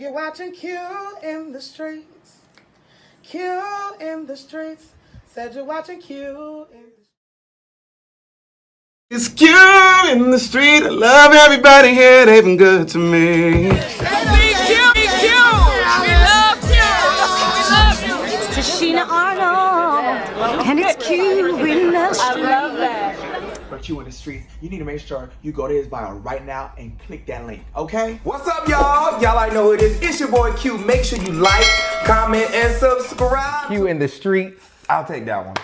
you're watching Q in the streets. Q in the streets. Said you're watching Q in the streets. It's Q in the street. I love everybody here. They've been good to me. It's Tashina Arnold, and it's Q in the street. I love that. For Q in the streets, you need to make sure you go to his bio right now and click that link, okay? What's up, y'all? Y'all already know who it is. It's your boy Q. Make sure you like, comment, and subscribe. Q in the streets. I'll take that one.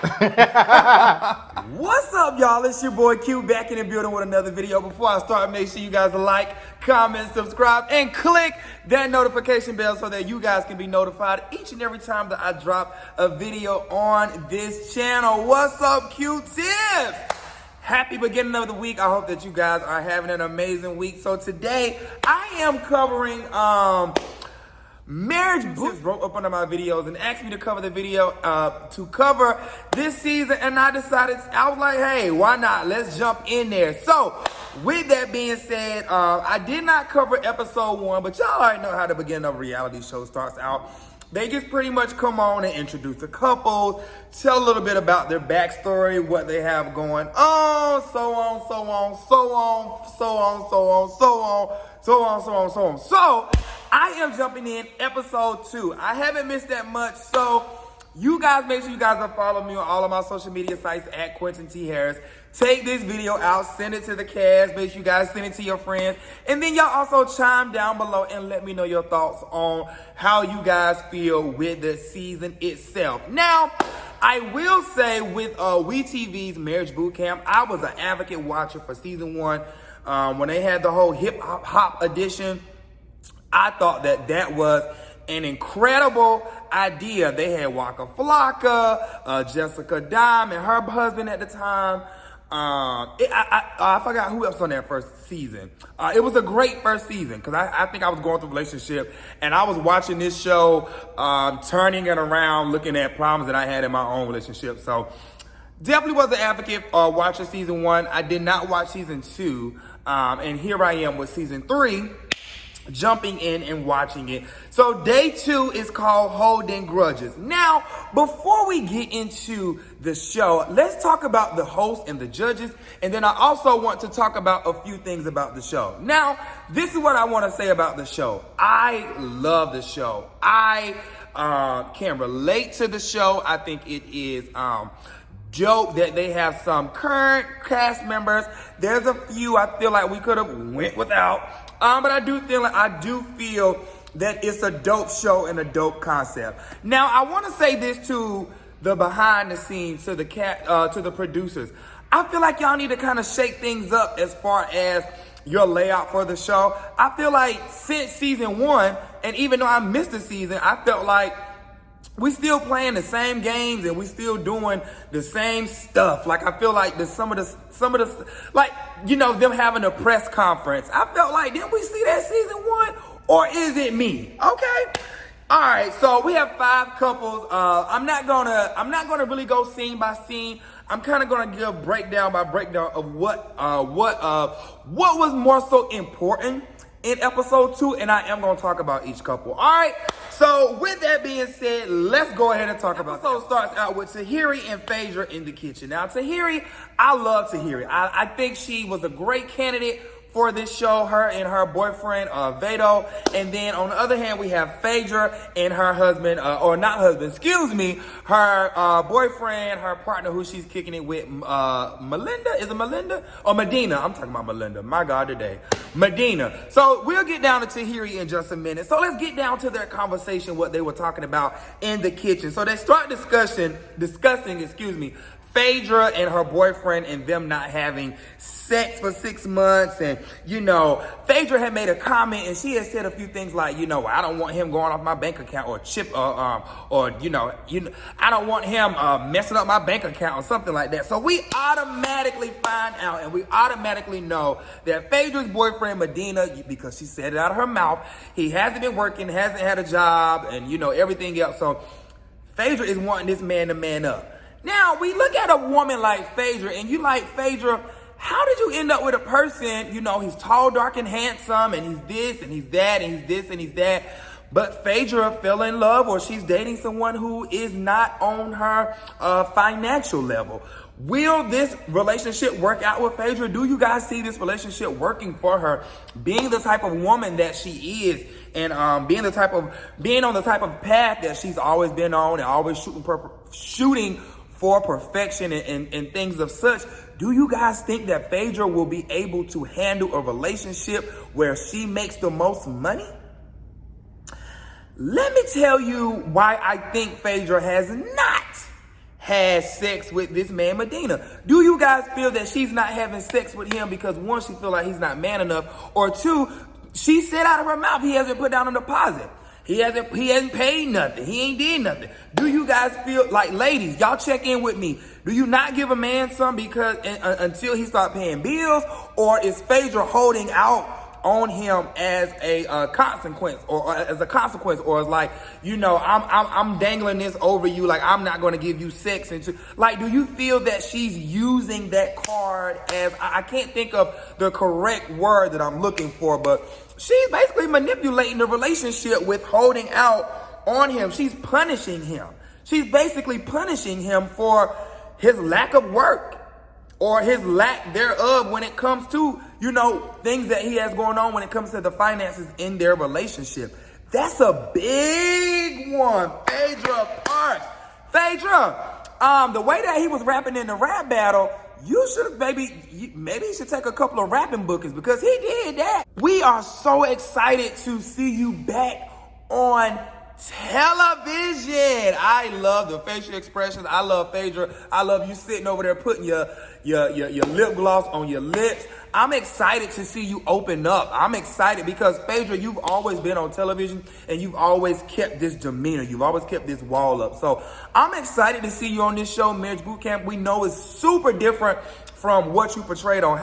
What's up, y'all? It's your boy Q back in the building with another video. Before I start, make sure you guys like, comment, subscribe, and click that notification bell so that you guys can be notified each and every time that I drop a video on this channel. What's up, Q-Tips? Happy beginning of the week. I hope that you guys are having an amazing week. So today, I am covering marriage books. Wrote up under my videos and asked me to cover the video to cover this season, and I decided, I was like, hey, why not? Let's jump in there. So with that being said, I did not cover episode 1, but y'all already know how the beginning of a reality show starts out. They just pretty much come on and introduce the couple, tell a little bit about their backstory, what they have going on, so on, so on, so on, so on, so on, so on, so on, so on, so on. So I am jumping in episode 2. I haven't missed that much, so you guys make sure you guys are following me on all of my social media sites at Quentin T. Harris. Take this video out, send it to the cast, make sure you guys send it to your friends, and then y'all also chime down below and let me know your thoughts on how you guys feel with the season itself. Now, I will say with WeTV's Marriage Bootcamp, I was an advocate watcher for season 1 when they had the whole hip hop edition. I thought that that was an incredible idea. They had Waka Flocka, Jessica Dime, and her husband at the time. I forgot who else on that first season. It was a great first season because I think I was going through a relationship and I was watching this show, turning it around, looking at problems that I had in my own relationship. So definitely was an advocate watching season 1. I did not watch season 2. And here I am with season 3. Jumping in and watching it. So day 2 is called Holding Grudges. Now, before we get into the show, let's talk about the host and the judges, and then I also want to talk about a few things about the show. Now, this is what I want to say about the show. I love the show. I can relate to the show. I think it is dope that they have some current cast members. There's a few I feel like we could have went without. But I do feel that it's a dope show and a dope concept. Now, I want to say this to the behind the scenes, to the producers. I feel like y'all need to kind of shake things up as far as your layout for the show. I feel like since season 1, and even though I missed the season, I felt like we still playing the same games and we still doing the same stuff. Like I feel like some of the like, you know, them having a press conference. I felt like, didn't we see that season 1? Or is it me? Okay. All right. So we have 5 couples. I'm not gonna really go scene by scene. I'm kind of gonna give breakdown by breakdown of what was more so important in episode 2, and I am gonna talk about each couple. All right. So with that being said, let's go ahead and talk about it. The episode starts out with Tahiry and Phaedra in the kitchen. Now, Tahiry, I love Tahiry. I think she was a great candidate for this show, her and her boyfriend, Vado. And then on the other hand, we have Phaedra and her husband, or not husband, excuse me, her boyfriend, her partner who she's kicking it with, Melinda? Is it Melinda? Or Medina? I'm talking about Melinda. My God, today. Medina. So we'll get down to Tahiry in just a minute. So let's get down to their conversation, what they were talking about in the kitchen. So they start discussing, Phaedra and her boyfriend and them not having sex for 6 months. And, you know, Phaedra had made a comment and she had said a few things like, you know, I don't want him going off my bank account or I don't want him messing up my bank account or something like that. So we automatically find out and we automatically know that Phaedra's boyfriend, Medina, because she said it out of her mouth, he hasn't been working, hasn't had a job, and, you know, everything else. So Phaedra is wanting this man to man up. Now, we look at a woman like Phaedra, and you like, Phaedra, how did you end up with a person, you know, he's tall, dark, and handsome, and he's this, and he's that, and he's this, and he's that, but Phaedra fell in love, or she's dating someone who is not on her financial level. Will this relationship work out with Phaedra? Do you guys see this relationship working for her, being the type of woman that she is, and being on the type of path that she's always been on, and always shooting for perfection and things of such? Do you guys think that Phaedra will be able to handle a relationship where she makes the most money? Let me tell you why I think Phaedra has not had sex with this man Medina. Do you guys feel that she's not having sex with him because, one, she feel like he's not man enough, or two, she said out of her mouth he hasn't put down a deposit. He hasn't paid nothing. He ain't did nothing. Do you guys feel like, ladies, y'all check in with me. Do you not give a man some because until he start paying bills, or is Phaedra holding out on him as a consequence, or as like, you know, I'm dangling this over you, like I'm not going to give you sex, and like, do you feel that she's using that card as, I can't think of the correct word that I'm looking for, but she's basically manipulating the relationship with holding out on him. She's punishing him. She's basically punishing him for his lack of work, or his lack thereof when it comes to, you know, things that he has going on when it comes to the finances in their relationship. That's a big one. Phaedra Parks. Phaedra, the way that he was rapping in the rap battle, you should maybe you should take a couple of rapping bookings, because he did that. We are so excited to see you back on television. I love the facial expressions. I love Phaedra. I love you sitting over there putting your lip gloss on your lips. I'm excited to see you open up. I'm excited because, Phaedra, you've always been on television and you've always kept this demeanor. You've always kept this wall up. So I'm excited to see you on this show, Marriage Bootcamp. We know it's super different from what you portrayed on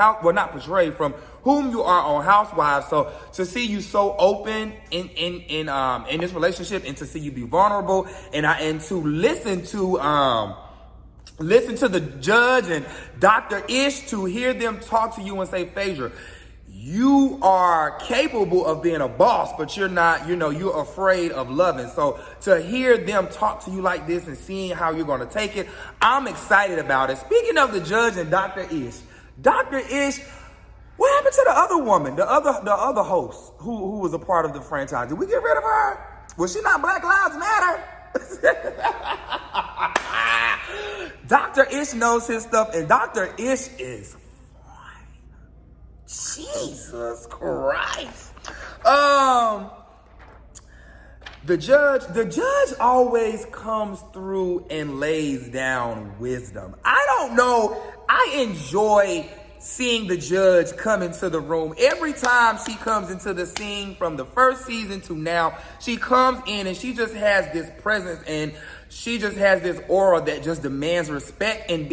from whom you are on Housewives. So to see you so open in this relationship, and to see you be vulnerable, and to listen to the judge and Dr. Ish, to hear them talk to you and say, Phaedra, you are capable of being a boss, but you're not, you're afraid of loving. So to hear them talk to you like this and seeing how you're going to take it, I'm excited about it. Speaking of the judge and Dr. Ish, what happened to the other woman, the other host who was a part of the franchise? Did we get rid of her? Was she not Black Lives Matter? Dr. Ish knows his stuff, and Dr. Ish is fine. Jesus Christ. The judge always comes through and lays down wisdom. I don't know. I enjoy seeing the judge come into the room. Every time she comes into the scene, from the first season to now, she comes in and she just has this presence, and she just has this aura that just demands respect. And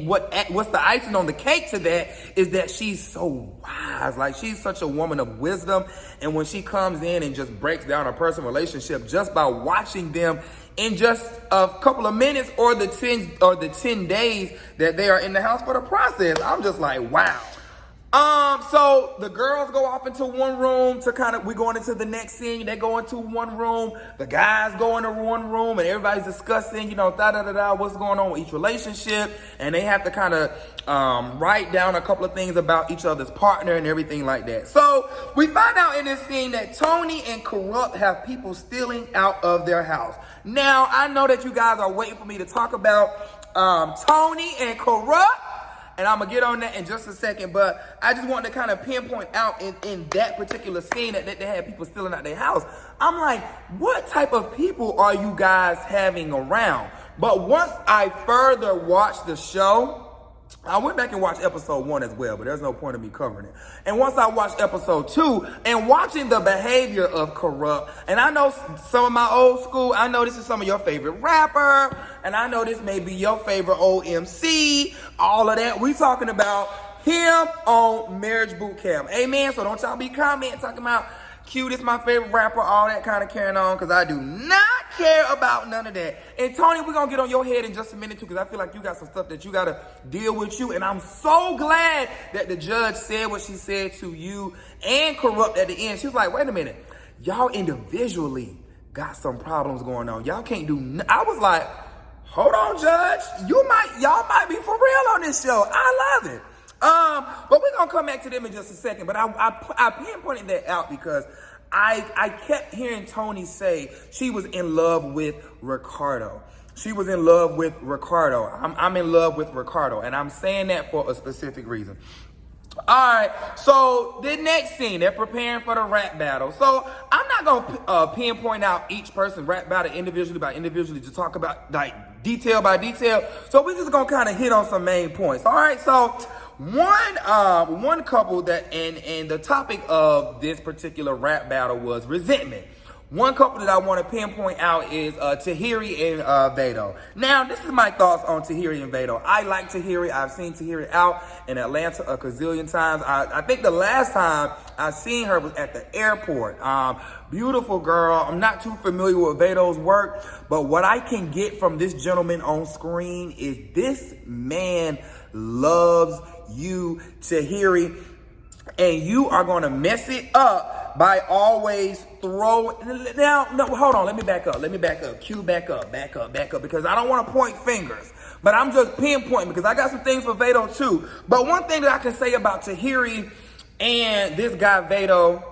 what's the icing on the cake to that is that she's so wise. Like, she's such a woman of wisdom. And when she comes in and just breaks down a personal relationship just by watching them in just a couple of minutes, or the 10 days that they are in the house for the process, I'm just like, wow. So the girls go off into one room we're going into the next scene. They go into one room. The guys go into one room, and everybody's discussing, what's going on with each relationship. And they have to write down a couple of things about each other's partner and everything like that. So we find out in this scene that Tony and Corrupt have people stealing out of their house. Now, I know that you guys are waiting for me to talk about Tony and Corrupt, and I'm going to get on that in just a second, but I just want to kind of pinpoint out in that particular scene that they had people stealing out their house. I'm like, what type of people are you guys having around? But once I further watched the show, I went back and watched episode 1 as well, but there's no point in me covering it. And once I watched episode 2 and watching the behavior of Corrupt, and I know some of my old school, I know this is some of your favorite rapper, and I know this may be your favorite old MC, all of that. We talking about him on Marriage Bootcamp. Amen. So don't y'all be commenting talking about Q, this my favorite rapper, all that kind of carrying on, because I do not care about none of that. And Tony, we're going to get on your head in just a minute too, because I feel like you got some stuff that you got to deal with you. And I'm so glad that the judge said what she said to you and Corrupt at the end. She was like, wait a minute. Y'all individually got some problems going on. Y'all can't do I was like, hold on, Judge. Y'all might be for real on this show. I love it. But we're going to come back to them in just a second. But I pinpointed that out because I kept hearing Tony say she was in love with Ricardo. She was in love with Ricardo. I'm in love with Ricardo. And I'm saying that for a specific reason. All right, so the next scene, they're preparing for the rap battle. So I'm not gonna pinpoint out each person's rap battle individually by individually to talk about like detail by detail. So we're just gonna kind of hit on some main points. All right, so one couple that and the topic of this particular rap battle was resentment. One couple that I want to pinpoint out is Tahiry and Vado. Now, this is my thoughts on Tahiry and Vado. I like Tahiry. I've seen Tahiry out in Atlanta a gazillion times. I think the last time I seen her was at the airport. Beautiful girl. I'm not too familiar with Vado's work, but what I can get from this gentleman on screen is this man loves you, Tahiry, and you are going to mess it up by always now, no, hold on, let me back up. Cue back up, because I don't want to point fingers, but I'm just pinpointing because I got some things for Vado too. But one thing that I can say about Tahiry and this guy Vado,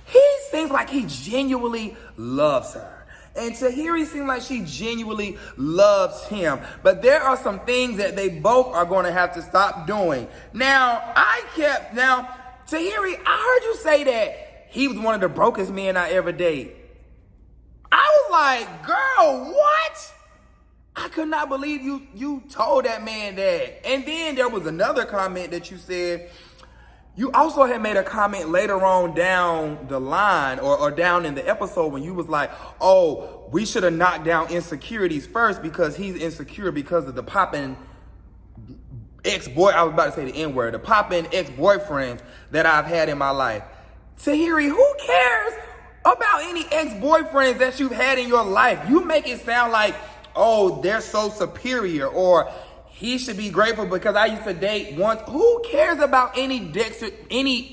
he seems like he genuinely loves her. And Tahiry seems like she genuinely loves him. But there are some things that they both are going to have to stop doing. Now, Tahiry, I heard you say that he was one of the brokest men I ever dated. I was like, girl, what? I could not believe you told that man that. And then there was another comment that you said. You also had made a comment later on down the line or down in the episode when you was like, oh, we should have knocked down insecurities first because he's insecure because of the popping I was about to say the N-word, the popping ex-boyfriends that I've had in my life. Tahiry, who cares about any ex-boyfriends that you've had in your life? You make it sound like, oh, they're so superior, or he should be grateful because I used to date once. Who cares about any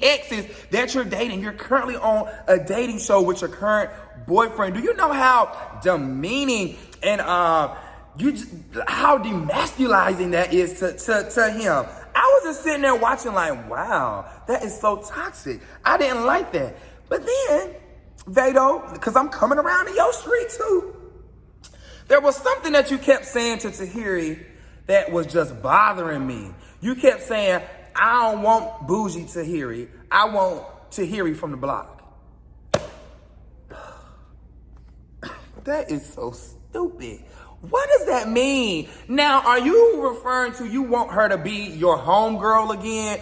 exes that you're dating? You're currently on a dating show with your current boyfriend. Do you know how demeaning and how demasculizing that is to him? I was just sitting there watching like, wow, that is so toxic. I didn't like that. But then, Vado, because I'm coming around to your street too, there was something that you kept saying to Tahiry that was just bothering me. You kept saying, I don't want bougie Tahiry. I want Tahiry from the block. That is so stupid. What does that mean? Now, are you referring to you want her to be your homegirl again?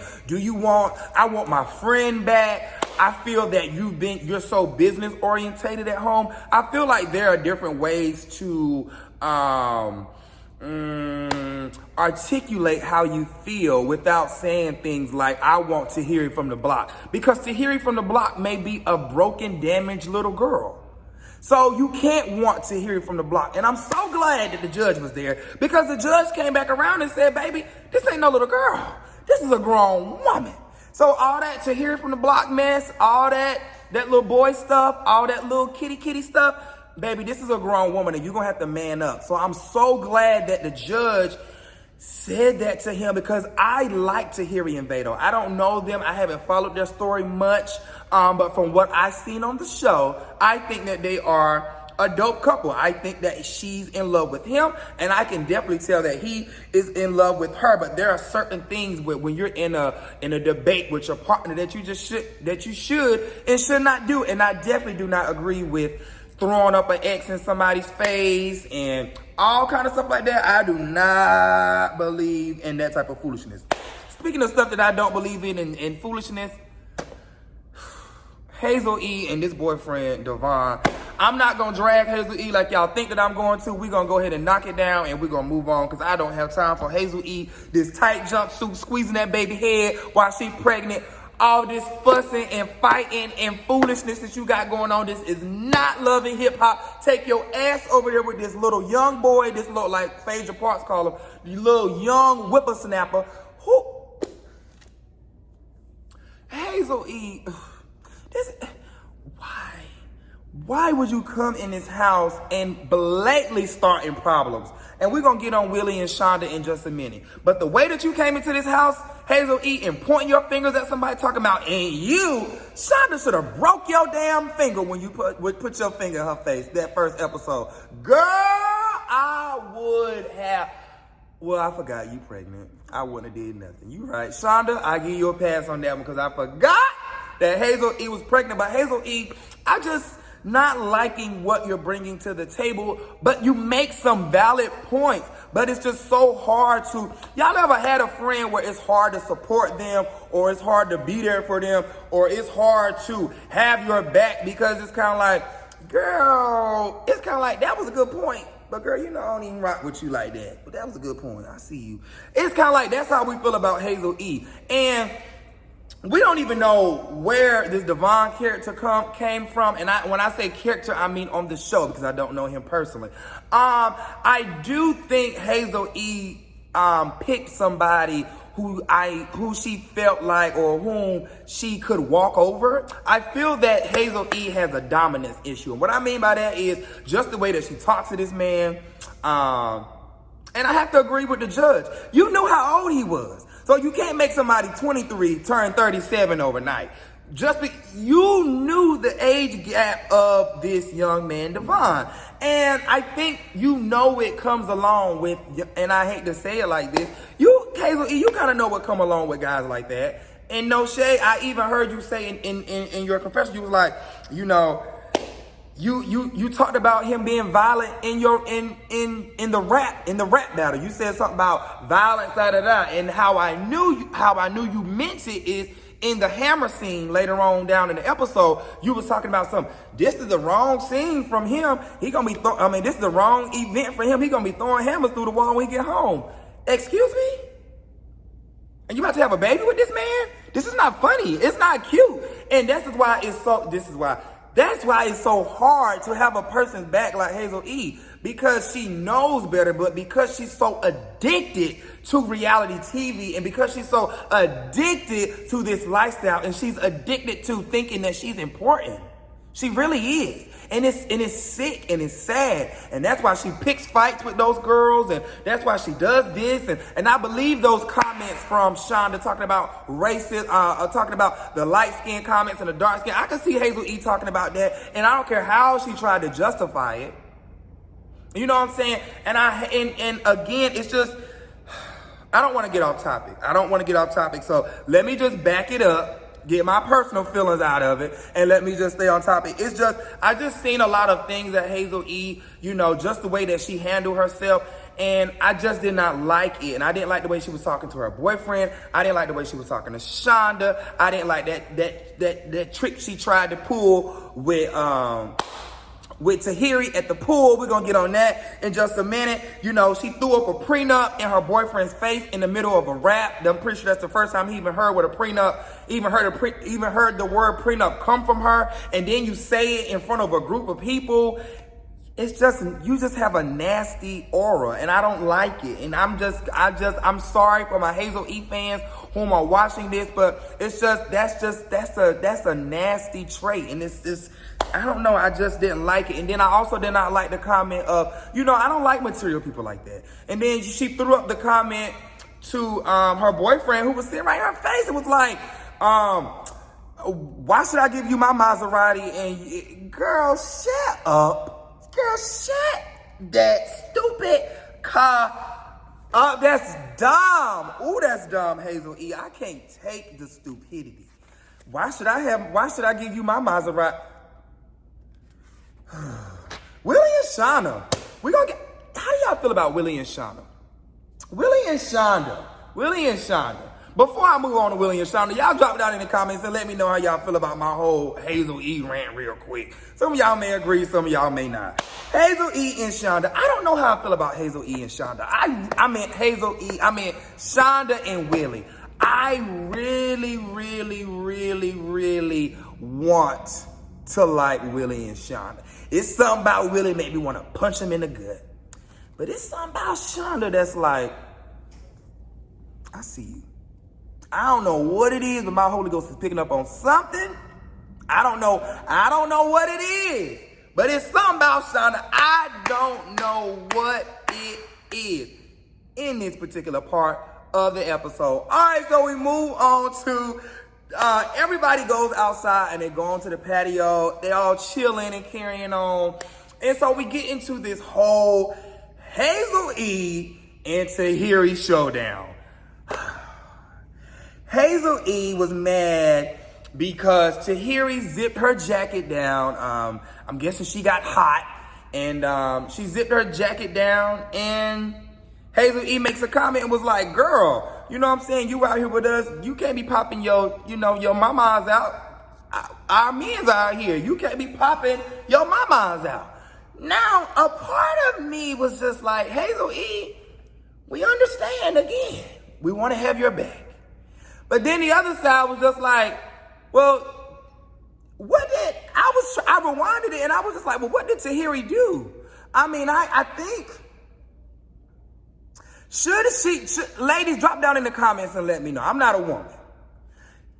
I want my friend back? I feel that you're so business orientated at home. I feel like there are different ways to articulate how you feel without saying things like, I want Tahiry from the block. Because Tahiry from the block may be a broken, damaged little girl. So you can't want Tahiry from the block. And I'm so glad that the judge was there because the judge came back around and said, baby, this ain't no little girl. This is a grown woman. So all that Tahiry from the block mess, all that little boy stuff, all that little kitty stuff, baby, this is a grown woman and you're going to have to man up. So I'm so glad that the judge said that to him because I like Tahiry and Vado. I don't know them. I haven't followed their story much. But from what I've seen on the show, I think that they are a dope couple. I think that she's in love with him, and I can definitely tell that he is in love with her. But there are certain things when you're in a debate with your partner that you should and should not do. And I definitely do not agree with throwing up an X in somebody's face and all kind of stuff like that. I do not believe in that type of foolishness. Speaking of stuff that I don't believe in foolishness, Hazel-E and this boyfriend, Devon. I'm not going to drag Hazel-E like y'all think that I'm going to. We're going to go ahead and knock it down and we're going to move on because I don't have time for Hazel-E, this tight jumpsuit, squeezing that baby head while she's pregnant. all this fussing and fighting and foolishness that you got going on. This is not Love and Hip Hop. Take your ass over there with this little young boy, this little, like Phaedra Parks call him, the little young whippersnapper. Who? Hazel-E, why would you come in this house and blatantly starting problems? And we're going to get on Willie and Shonda in just a minute. But the way that you came into this house, Hazel-E, and pointing your fingers at somebody talking about, and you, Shonda should have broke your damn finger when you put your finger in her face that first episode. Girl, I would have, well, I forgot you pregnant. I wouldn't have did nothing. You right. Shonda, I give you a pass on that one because I forgot that Hazel-E was pregnant. But Hazel-E, I just not liking what you're bringing to the table, but you make some valid points. But it's just so hard to, y'all ever had a friend where it's hard to support them, or it's hard to be there for them, or it's hard to have your back because it's kind of like, girl, it's kind of like, that was a good point. But girl, you know I don't even rock with you like that. But that was a good point. I see you. It's kind of like, that's how we feel about Hazel-E. And we don't even know where this Devon character came from. And when I say character, I mean on the show because I don't know him personally. I do think Hazel-E picked somebody who she felt like, or whom she could walk over. I feel that Hazel-E has a dominance issue. And what I mean by that is just the way that she talks to this man. And I have to agree with the judge. You knew how old he was. So you can't make somebody 23 turn 37 overnight. You knew the age gap of this young man, Devon. And I think you know it comes along with, and I hate to say it like this, Hazel-E, you kind of know what come along with guys like that. And no shade, I even heard you say in your confession, you was like, you know, you talked about him being violent in the rap battle. You said something about violence, and how I knew you meant it is in the hammer scene later on down in the episode. You was talking about something. This is the wrong scene from him. This is the wrong event for him. He gonna be throwing hammers through the wall when he get home. Excuse me? And you about to have a baby with this man? This is not funny. It's not cute. And that's why it's so hard to have a person's back like Hazel-E, because she knows better, but because she's so addicted to reality TV, and because she's so addicted to this lifestyle, and she's addicted to thinking that she's important. She really is. And it's sick and it's sad. And that's why she picks fights with those girls, and that's why she does this. And I believe those comments from Shonda talking about racist, talking about the light-skinned comments and the dark skin. I can see Hazel-E talking about that, and I don't care how she tried to justify it. You know what I'm saying? And again, it's just, I don't want to get off topic. So let me just back it up. Get my personal feelings out of it, and let me just stay on topic. It's just, I just seen a lot of things that Hazel-E, you know, just the way that she handled herself, and I just did not like it. And I didn't like the way she was talking to her boyfriend. I didn't like the way she was talking to Shonda. I didn't like that trick she tried to pull with Tahiry at the pool. We're gonna get on that in just a minute. You know, she threw up a prenup in her boyfriend's face in the middle of a rap. I'm pretty sure that's the first time he even heard what a prenup, even heard the word prenup come from her. And then you say it in front of a group of people. It's just, you just have a nasty aura, and I don't like it. And I'm sorry for my Hazel-E fans whom are watching this, but it's just, that's a nasty trait. And it's I don't know, I just didn't like it. And then I also did not like the comment of, you know, I don't like material people like that. And then she threw up the comment to her boyfriend, who was sitting right in her face. It was like, why should I give you my Maserati? And girl, shut up. Girl, shut that stupid car up. That's dumb. Ooh, that's dumb, Hazel-E. I can't take the stupidity. Why should I give you my Maserati? Willie and Shonda. How do y'all feel about Willie and Shonda? Willie and Shonda. Before I move on to Willie and Shonda, y'all drop it down in the comments and let me know how y'all feel about my whole Hazel-E rant real quick. Some of y'all may agree, some of y'all may not. Hazel-E and Shonda. I don't know how I feel about Hazel-E and Shonda. I meant Shonda and Willie. I really, really, really, really want to like Willie and Shonda. It's something about Willie make me want to punch him in the gut. But it's something about Shonda that's like, I see you. I don't know what it is, but my Holy Ghost is picking up on something. I don't know what it is. But it's something about Shonda. I don't know what it is in this particular part of the episode. All right, so we move on to everybody goes outside and they go onto the patio. They all chilling and carrying on. And so we get into this whole Hazel-E and Tahiry showdown. Hazel-E was mad because Tahiry zipped her jacket down. I'm guessing she got hot, and she zipped her jacket down, and Hazel-E makes a comment and was like, girl, you know what I'm saying? You out here with us. You can't be popping your mamas out. Our men's out here. You can't be popping your mamas out. Now, a part of me was just like, Hazel-E, we understand again. We want to have your back. But then the other side was just like, well, I rewinded it and I was just like, well, what did Tahiry do? I mean, I think, ladies, drop down in the comments and let me know. I'm not a woman.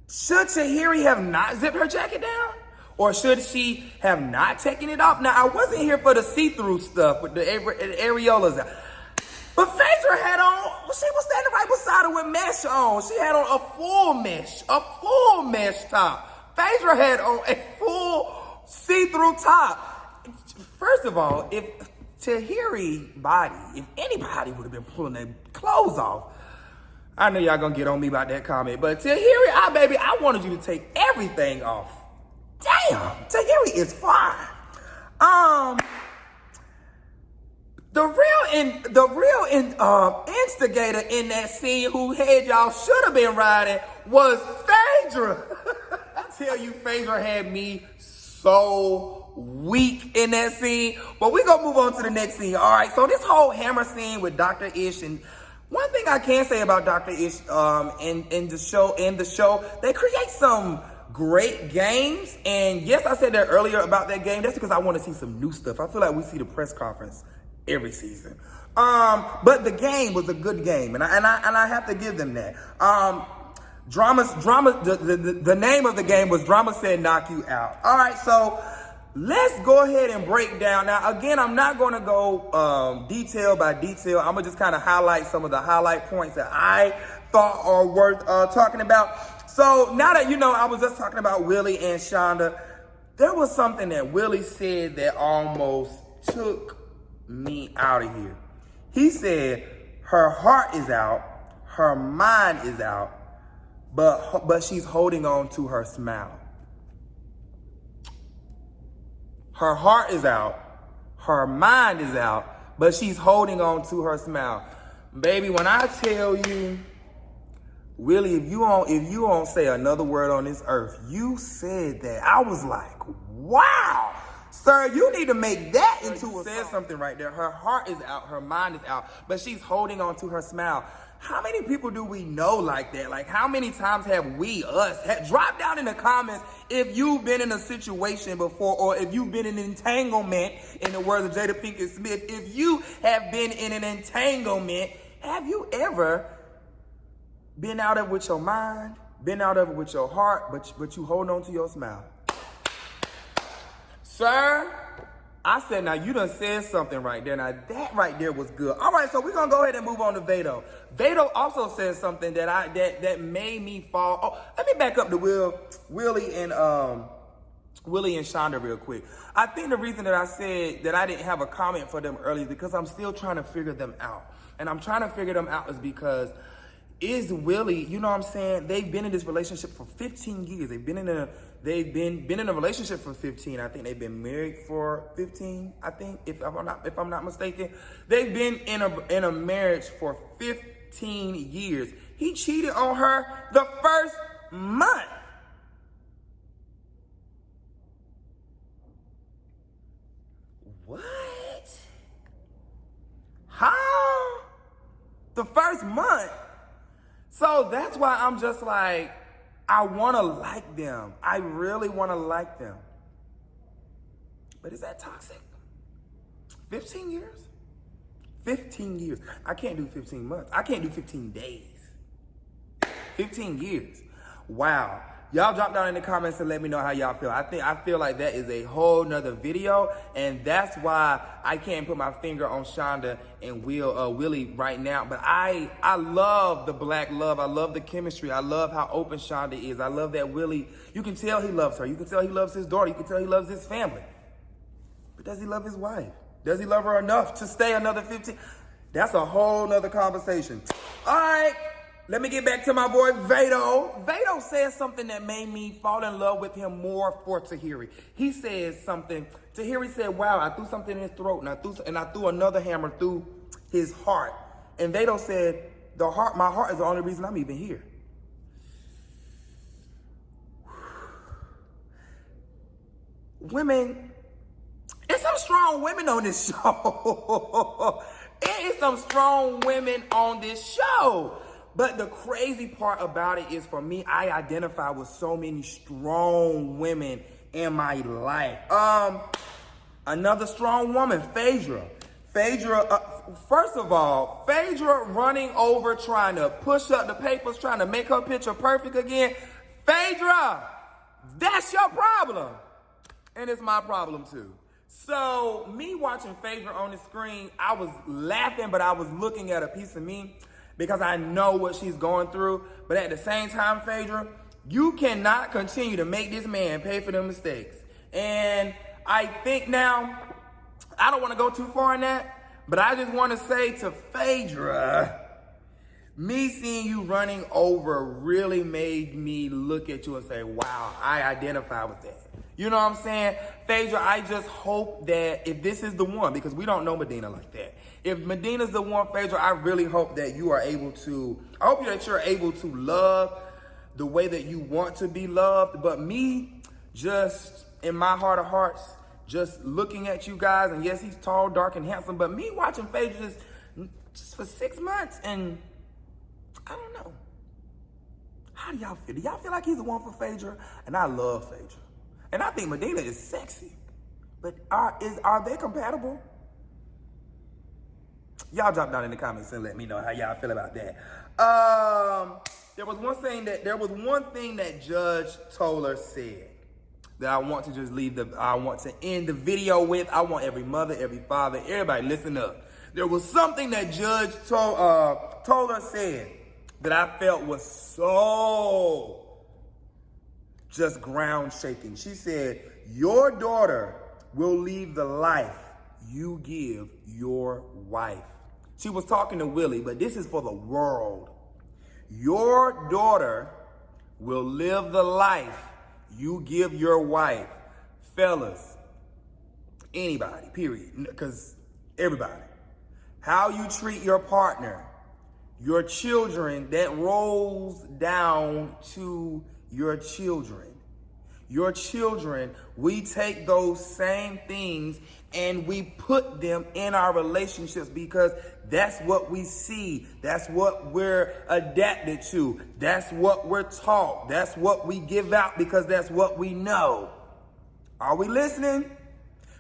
Should Tahiry have not zipped her jacket down? Or should she have not taken it off? Now, I wasn't here for the see-through stuff with the areolas out. But Phaedra had on, she was standing right beside her with mesh on. She had on a full mesh top. Phaedra had on a full see-through top. First of all, if Tahiry body, if anybody would have been pulling their clothes off, I know y'all gonna get on me about that comment, but Tahiry, baby, I wanted you to take everything off. Damn, Tahiry is fine. The real instigator in that scene who had y'all should have been riding was Phaedra. I tell you, Phaedra had me so weak in that scene. But we're going to move on to the next scene. All right, so this whole hammer scene with Dr. Ish, and one thing I can say about Dr. Ish in the show, they create some great games. And yes, I said that earlier about that game. That's because I want to see some new stuff. I feel like we see the press conference every season. But the game was a good game, and I have to give them that. The name of the game was Drama Said Knock You Out. All right, so let's go ahead and break down. Now, again, I'm not going to go detail by detail. I'm going to just kind of highlight some of the highlight points that I thought are worth talking about. So now that you know, I was just talking about Willie and Shonda. There was something that Willie said that almost took me out of here. He said her heart is out, her mind is out, but she's holding on to her smile. Her heart is out, her mind is out, but she's holding on to her smile. Baby, when I tell you, Willie, if you don't say another word on this earth, you said that. I was like, wow. Sir, you need to make that into a said something right there. Her heart is out, her mind is out, but she's holding on to her smile. How many people do we know like that? Like, how many times have drop down in the comments if you've been in a situation before, or if you've been in an entanglement, in the words of Jada Pinkett Smith. If you have been in an entanglement, have you ever been out of it with your mind, been out of it with your heart, but you hold on to your smile? Sir, I said, now you done said something right there. Now that right there was good. All right, so we're gonna go ahead and move on to Vado. Vado also said something that made me fall. Oh, let me back up to Willie and Shonda real quick. I think the reason that I said that I didn't have a comment for them earlier is because I'm still trying to figure them out. And I'm trying to figure them out is because is Willie, you know what I'm saying? They've been in this relationship for 15 years. They've been in a relationship for 15. I think they've been married for 15. I think if I'm not mistaken, they've been in a marriage for 15 years. He cheated on her the first month. What? How? The first month? So that's why I'm just like, I want to like them. I really want to like them. But is that toxic? 15 years? 15 years. I can't do 15 months. I can't do 15 days. 15 years. Wow. Y'all drop down in the comments and let me know how y'all feel. I feel like that is a whole nother video, and that's why I can't put my finger on Shonda and Willie right now. But I love the black love. I love the chemistry. I love how open Shonda is. I love that Willie, you can tell he loves her. You can tell he loves his daughter. You can tell he loves his family. But does he love his wife? Does he love her enough to stay another 15? That's a whole nother conversation. All right. Let me get back to my boy, Vado. Vado says something that made me fall in love with him more for Tahiry. He says something. Tahiry said, wow, I threw something in his throat, and I threw another hammer through his heart. And Vado said, my heart is the only reason I'm even here. Women, it's some strong women on this show. It is some strong women on this show. But the crazy part about it is, for me, I identify with so many strong women in my life. Another strong woman, Phaedra. First of all, Phaedra running over, trying to push up the papers, trying to make her picture perfect again. Phaedra, that's your problem. And it's my problem too. So me watching Phaedra on the screen, I was laughing, but I was looking at a piece of me, because I know what she's going through. But at the same time, Phaedra, you cannot continue to make this man pay for them mistakes. And I think now, I don't want to go too far in that, but I just want to say to Phaedra, me seeing you running over really made me look at you and say, wow, I identify with that. You know what I'm saying? Phaedra, I just hope that if this is the one, because we don't know Medina like that. If Medina's the one, Phaedra, I really hope that you are able to, I hope that you're able to love the way that you want to be loved. But me, just in my heart of hearts, just looking at you guys, and yes, he's tall, dark, and handsome, but me watching Phaedra just for 6 months, and I don't know. How do y'all feel? Do y'all feel like he's the one for Phaedra? And I love Phaedra. And I think Medina is sexy. But are they compatible? Y'all drop down in the comments and let me know how y'all feel about that. There was one thing that Judge Toller said that I want to just I want to end the video with. I want every mother, every father, everybody listen up. There was something that Judge Toller said that I felt was so just ground shaking. She said, your daughter will leave the life you give your wife. She was talking to Willie, but this is for the world. Your daughter will live the life you give your wife. Fellas, anybody, period, because everybody. How you treat your partner, your children, that rolls down to your children. Your children, we take those same things and we put them in our relationships because that's what we see. That's what we're adapted to. That's what we're taught. That's what we give out because that's what we know. Are we listening?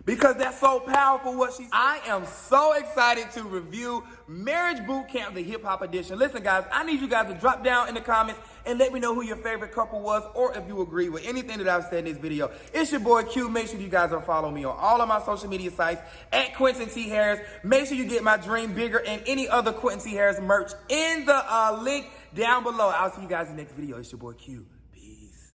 Because that's so powerful what she said. I am so excited to review Marriage BootCamp, the hip hop edition. Listen, guys, I need you guys to drop down in the comments and let me know who your favorite couple was, or if you agree with anything that I've said in this video. It's your boy Q. Make sure you guys are following me on all of my social media sites at Quentin T. Harris. Make sure you get my Dream Bigger and any other Quentin T. Harris merch in the link down below. I'll see you guys in the next video. It's your boy Q.